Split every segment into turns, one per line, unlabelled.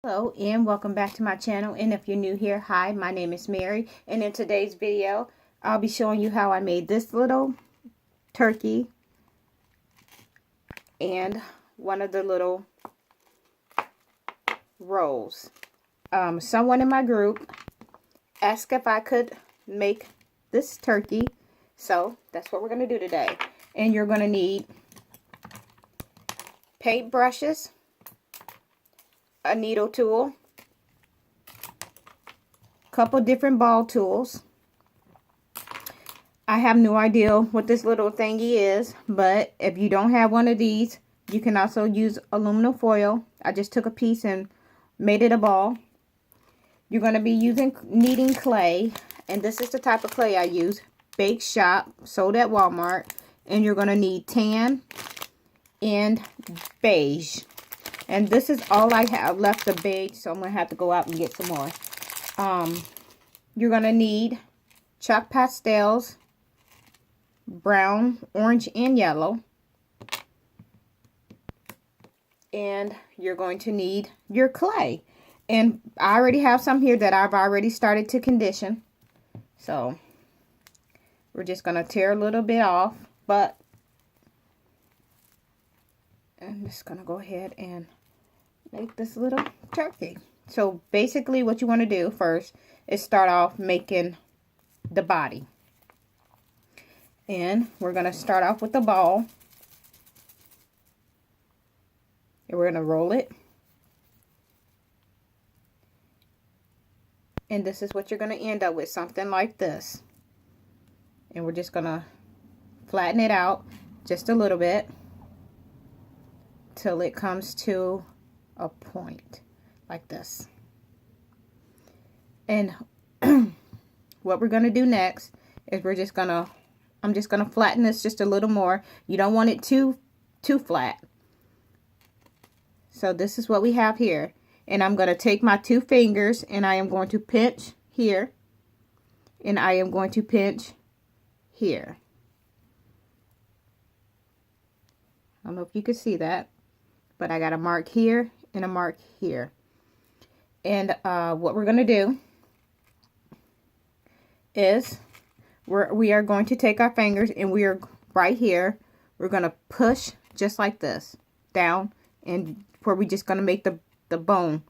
Hello and welcome back to my channel, and if you're new here, hi, my name is Mary, and in today's video I'll be showing you how I made this little turkey and one of the little rolls. Someone in my group asked if I could make this turkey, so that's what we're going to do today. And you're going to need paint brushes, a needle tool, couple different ball tools. I have no idea what this little thingy is, but if you don't have one of these, you can also use aluminum foil. I just took a piece and made it a ball. You're going to be needing clay, and this is the type of clay I use. Beige Shop, sold at Walmart. And you're going to need tan and beige. And this is all I have left of beige, so I'm going to have to go out and get some more. You're going to need chalk pastels, brown, orange, and yellow. And you're going to need your clay. And I already have some here that I've already started to condition. So we're just going to tear a little bit off, but I'm just going to go ahead and make this little turkey. So basically what you want to do first is start off making the body. And we're going to start off with the ball. And we're going to roll it. And this is what you're going to end up with, something like this. And we're just going to flatten it out just a little bit till it comes to a point like this. And what we're going to do next is I'm just going to flatten this just a little more. You don't want it too flat. So this is what we have here. And I'm going to take my 2 fingers and I am going to pinch here. And I am going to pinch here. I don't know if you can see that, but I got a mark here and a mark here. And what we're going to do is we are going to take our fingers and we are right here. We're going to push just like this down, and where we're just going to make the bone,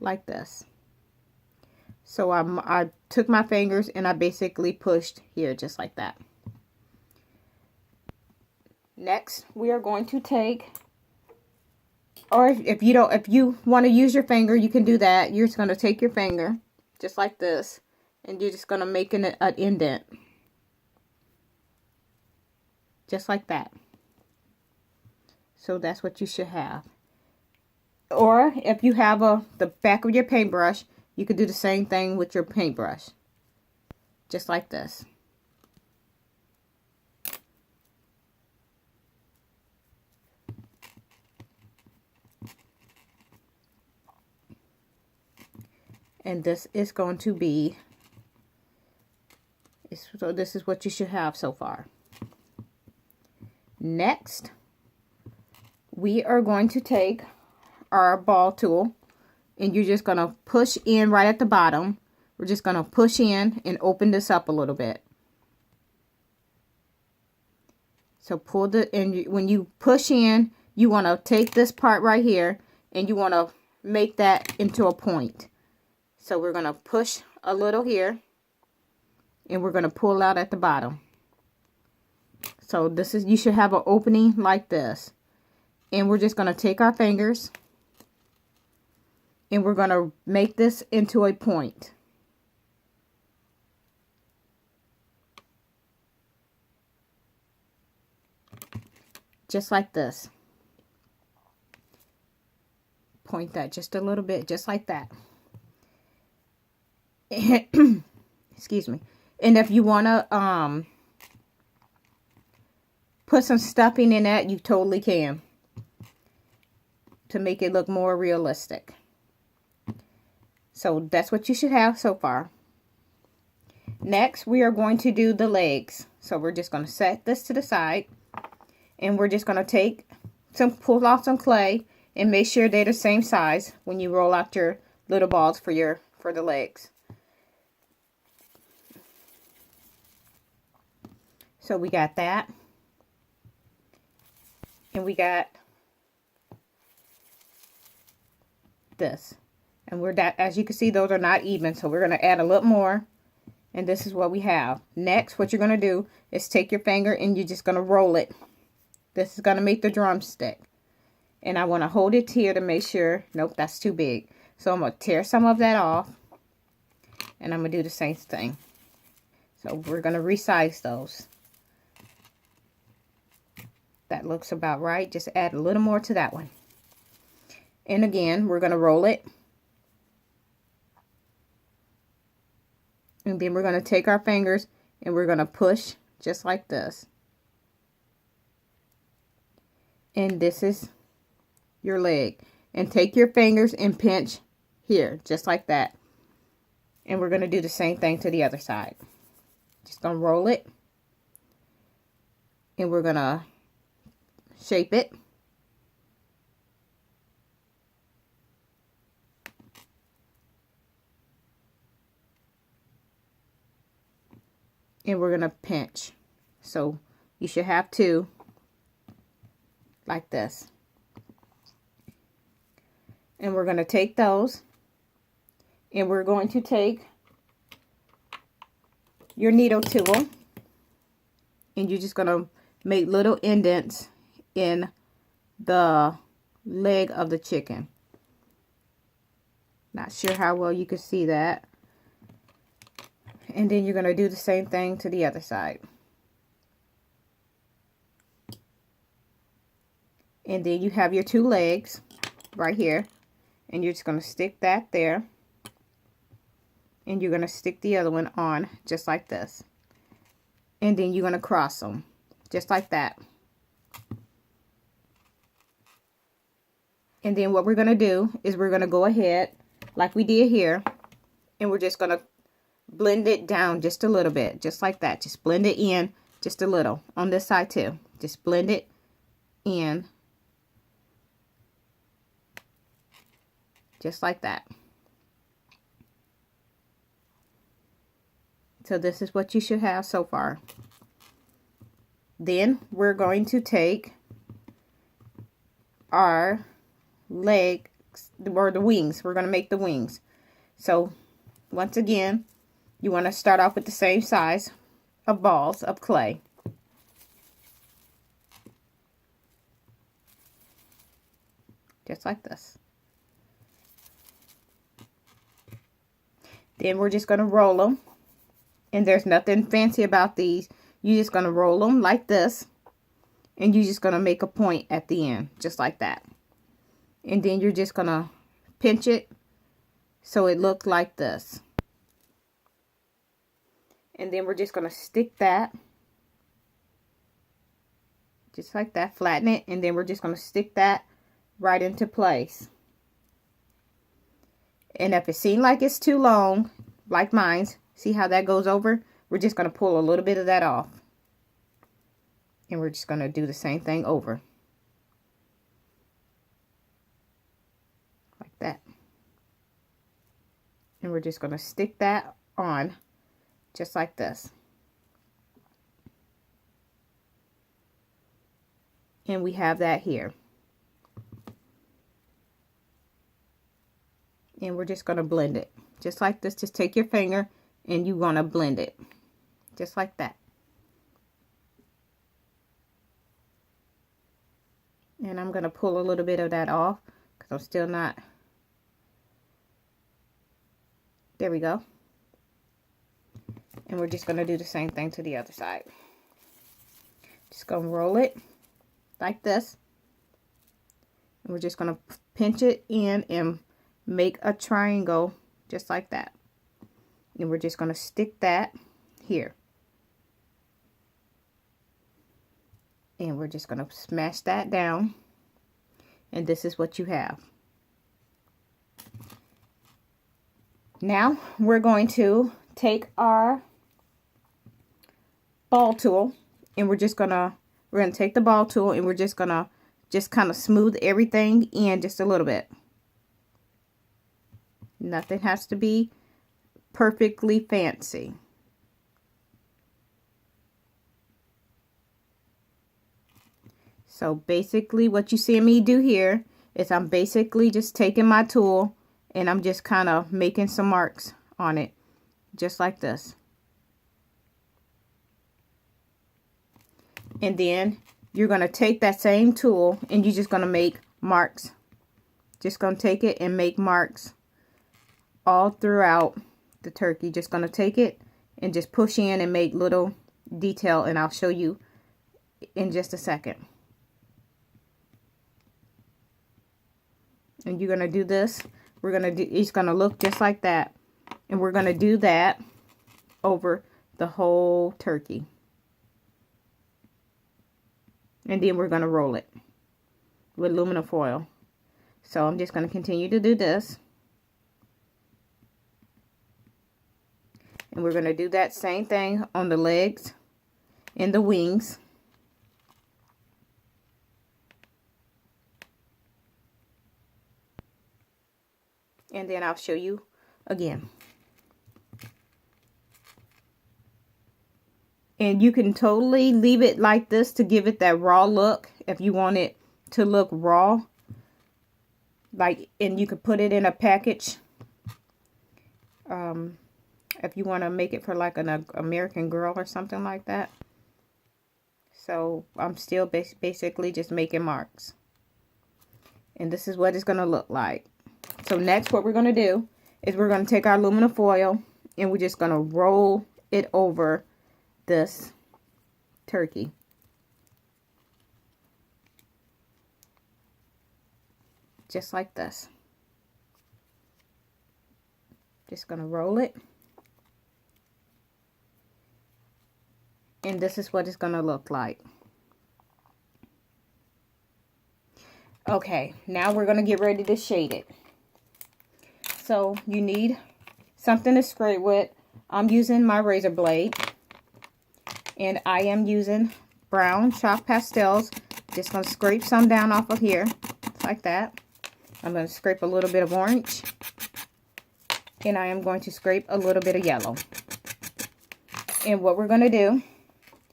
like this. So I took my fingers and I basically pushed here just like that. Next, we are going to take, or if you want to use your finger, you can do that. You're just going to take your finger just like this, and you're just going to make an indent just like that. So that's what you should have. Or if you have the back of your paintbrush, you could do the same thing with your paintbrush, just like this. And this is going to be, so this is what you should have so far. Next, we are going to take our ball tool, and you're just going to push in right at the bottom. We're just going to push in and open this up a little bit. So when you push in, you want to take this part right here and you want to make that into a point. So we're going to push a little here and we're going to pull out at the bottom. So you should have an opening like this. And we're just going to take our fingers and we're going to make this into a point. Just like this. Point that just a little bit, just like that. Excuse me. And if you want to put some stuffing in that, you totally can, to make it look more realistic. So that's what you should have so far. Next, we are going to do the legs. So we're just going to set this to the side. And we're just going to pull off some clay and make sure they're the same size when you roll out your little balls for the legs. So we got that. And we got this. And as you can see, those are not even, so we're going to add a little more. And this is what we have. Next, what you're going to do is take your finger and you're just going to roll it. This is going to make the drumstick. And I want to hold it here to make sure, nope, that's too big. So I'm going to tear some of that off. And I'm going to do the same thing. So we're going to resize those. That looks about right. Just add a little more to that one. And again, we're going to roll it. And then we're going to take our fingers and we're going to push just like this. And this is your leg. And take your fingers and pinch here, just like that. And we're going to do the same thing to the other side. Just going to roll it. And we're going to shape it. And we're going to pinch. So you should have two like this. And we're going to take those and we're going to take your needle tool and you're just going to make little indents in the leg of the chicken. Not sure how well you can see that. And then you're going to do the same thing to the other side. And then you have your two legs right here. And you're just going to stick that there. And you're going to stick the other one on just like this. And then you're going to cross them just like that. And then what we're going to do is we're going to go ahead like we did here. And we're just going to blend it down just a little bit, just like that. Just blend it in just a little on this side too. Just blend it in just like that. So this is what you should have so far. Then we're going to take our legs or the wings. We're going to make the wings. So once again, you want to start off with the same size of balls of clay. Just like this. Then we're just going to roll them. And there's nothing fancy about these. You're just going to roll them like this. And you're just going to make a point at the end. Just like that. And then you're just going to pinch it so it looks like this. And then we're just going to stick that. Just like that. Flatten it. And then we're just going to stick that right into place. And if it seems like it's too long, like mine's, see how that goes over? We're just going to pull a little bit of that off. And we're just going to do the same thing over. Like that. And we're just going to stick that on just like this. And we have that here. And we're just going to blend it. Just like this. Just take your finger and you want to blend it. Just like that. And I'm going to pull a little bit of that off because I'm still not. There we go. And we're just going to do the same thing to the other side. Just going to roll it like this. And we're just going to pinch it in and make a triangle just like that. And we're just going to stick that here. And we're just going to smash that down. And this is what you have. Now we're going to take our ball tool and we're we're going to take the ball tool and we're just going to kind of smooth everything in just a little bit. Nothing has to be perfectly fancy. So basically what you see me do here is I'm basically just taking my tool and I'm just kind of making some marks on it, just like this. And then you're going to take that same tool and you're just going to make marks. Just going to take it and make marks all throughout the turkey. Just going to take it and just push in and make little detail, and I'll show you in just a second. And you're going to do this. We're going to do, it's going to look just like that. And we're going to do that over the whole turkey. And then we're going to roll it with aluminum foil. So I'm just going to continue to do this. And we're going to do that same thing on the legs and the wings. And then I'll show you again. And you can totally leave it like this to give it that raw look if you want it to look raw. Like, and you could put it in a package. If you want to make it for like an American Girl or something like that. So I'm still basically just making marks. And this is what it's going to look like. So next what we're going to do is we're going to take our aluminum foil and we're just going to roll it over this turkey. Just like this. Just going to roll it. And this is what it's going to look like. Okay, now we're going to get ready to shade it. So you need something to spray with. I'm using my razor blade. And I am using brown chalk pastels. Just going to scrape some down off of here. Like that. I'm going to scrape a little bit of orange. And I am going to scrape a little bit of yellow. And what we're going to do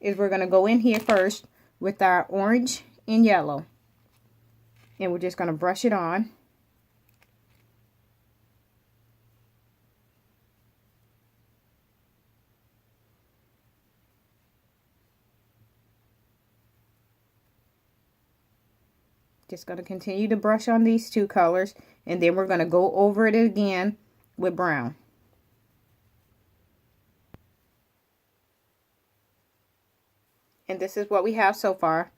is we're going to go in here first with our orange and yellow. And we're just going to brush it on. Just going to continue to brush on these two colors. And then we're going to go over it again with brown. And this is what we have so far.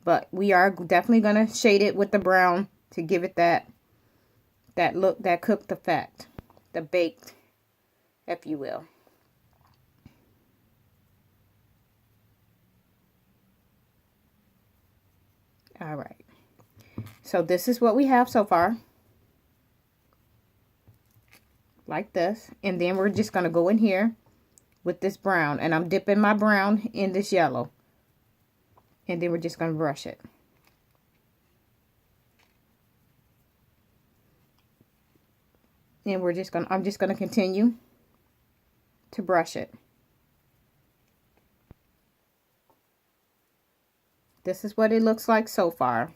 But we are definitely going to shade it with the brown to give it that look, that cooked effect. The baked, if you will. Alright. So this is what we have so far. Like this. And then we're just going to go in here with this brown. And I'm dipping my brown in this yellow. And then we're just going to brush it. And I'm just going to continue to brush it. This is what it looks like so far.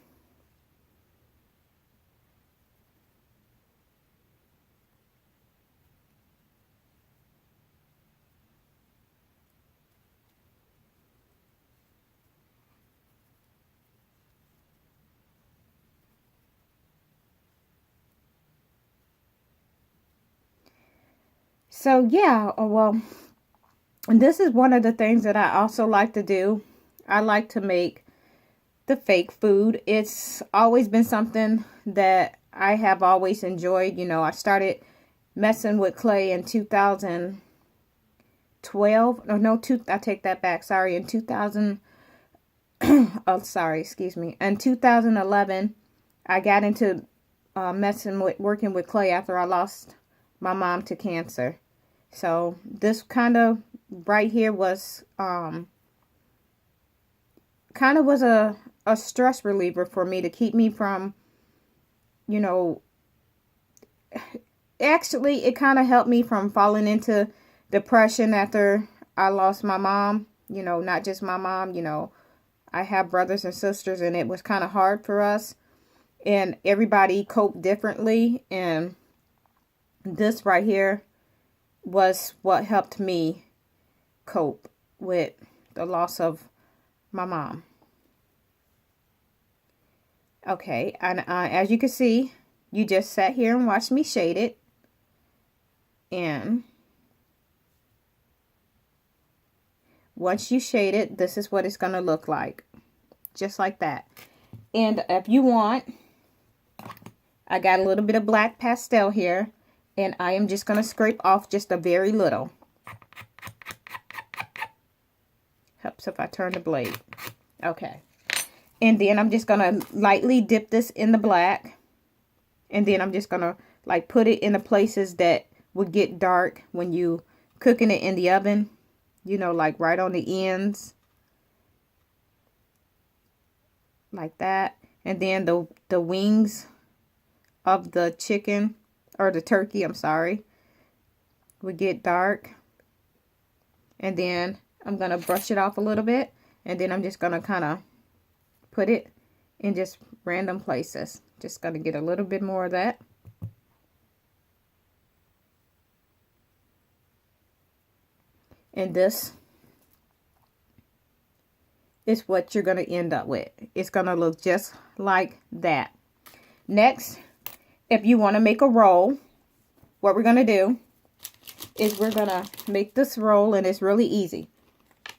So yeah, well, and this is one of the things that I also like to do. I like to make the fake food. It's always been something that I have always enjoyed. You know, I started messing with clay in 2012. I take that back. Sorry, in 2000. Oh, sorry, excuse me. In 2011, I got into working with clay after I lost my mom to cancer. So this kind of right here was kind kind of was a stress reliever for me to keep me from, you know, actually it kind of helped me from falling into depression after I lost my mom. You know, not just my mom, you know, I have brothers and sisters, and it was kind of hard for us, and everybody coped differently, and this right here was what helped me cope with the loss of my mom. Okay, and as you can see, you just sat here and watched me shade it, and once you shade it, this is what it's going to look like, just like that. And if you want, I got a little bit of black pastel here, and I am just going to scrape off just a very little. Helps if I turn the blade. Okay. And then I'm just going to lightly dip this in the black. And then I'm just going to like put it in the places that would get dark when you cooking it in the oven. You know, like right on the ends. Like that. And then the wings of the chicken, or the turkey, I'm sorry, would get dark. And then I'm going to brush it off a little bit. And then I'm just going to kind of put it in just random places. Just going to get a little bit more of that. And this is what you're going to end up with. It's going to look just like that. Next, if you want to make a roll, what we're going to do is we're going to make this roll, and it's really easy.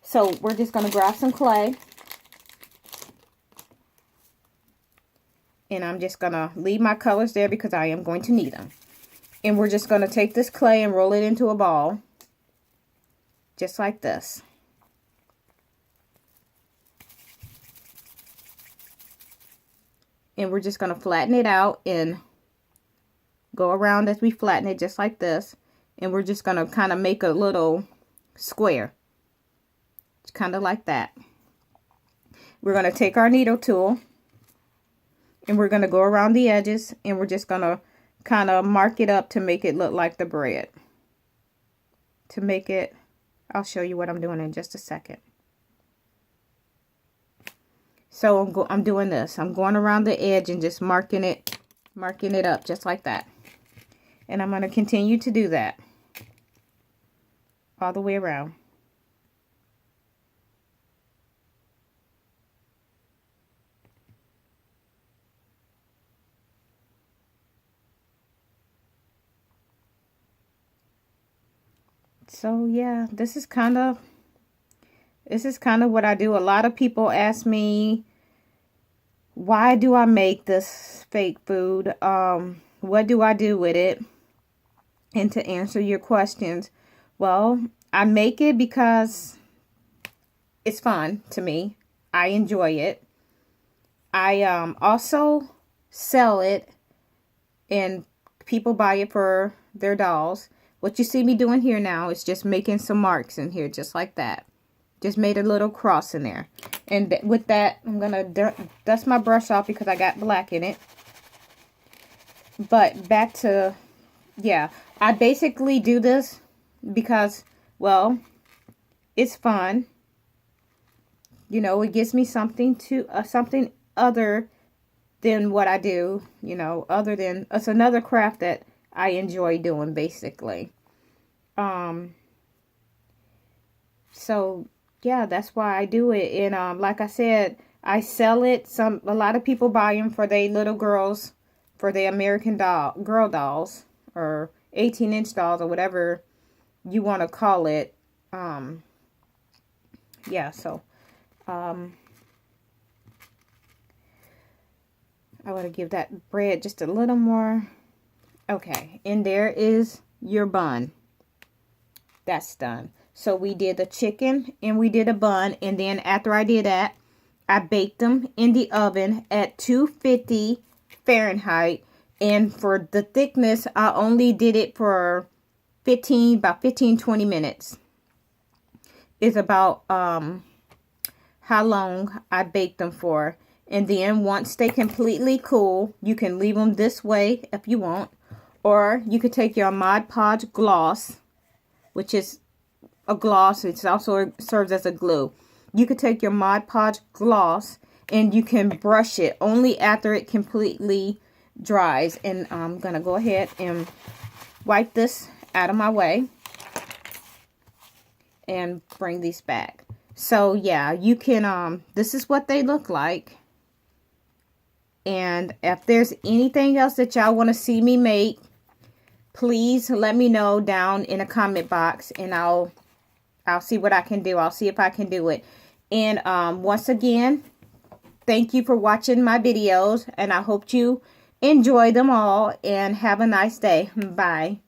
So we're just going to grab some clay. And I'm just going to leave my colors there because I am going to need them. And we're just going to take this clay and roll it into a ball. Just like this. And we're just going to flatten it out and go around as we flatten it just like this. And we're just going to kind of make a little square. It's kind of like that. We're going to take our needle tool. And we're going to go around the edges, and we're just going to kind of mark it up to make it look like the bread. To make it, I'll show you what I'm doing in just a second. So I'm doing this. I'm going around the edge and just marking it up just like that. And I'm going to continue to do that all the way around. So yeah, this is kind of what I do. A lot of people ask me, why do I make this fake food? What do I do with it? And to answer your questions, well, I make it because it's fun to me. I enjoy it. I also sell it, and people buy it for their dolls. What you see me doing here now is just making some marks in here, just like that. Just made a little cross in there. And with that, I'm going to dust my brush off because I got black in it. But back to, yeah, I basically do this because, well, it's fun. You know, it gives me something other than what I do, you know, other than, it's another craft that I enjoy doing, basically. So yeah, that's why I do it. And like I said, I sell it. A lot of people buy them for their little girls, for their American girl dolls, or 18-inch dolls, or whatever you want to call it. Yeah, so I want to give that bread just a little more. Okay, and there is your bun. That's done. So we did the chicken and we did a bun, and then after I did that, I baked them in the oven at 250 Fahrenheit. And for the thickness, I only did it for about 15-20 minutes. It's about how long I baked them for. And then once they completely cool, you can leave them this way if you want. Or you could take your Mod Podge gloss, which is a gloss. It also serves as a glue. You could take your Mod Podge gloss and you can brush it only after it completely dries. And I'm going to go ahead and wipe this out of my way and bring these back. So yeah, you can, this is what they look like. And if there's anything else that y'all want to see me make, please let me know down in the comment box, and I'll see what I can do. I'll see if I can do it. And once again, thank you for watching my videos, and I hope you enjoy them all and have a nice day. Bye.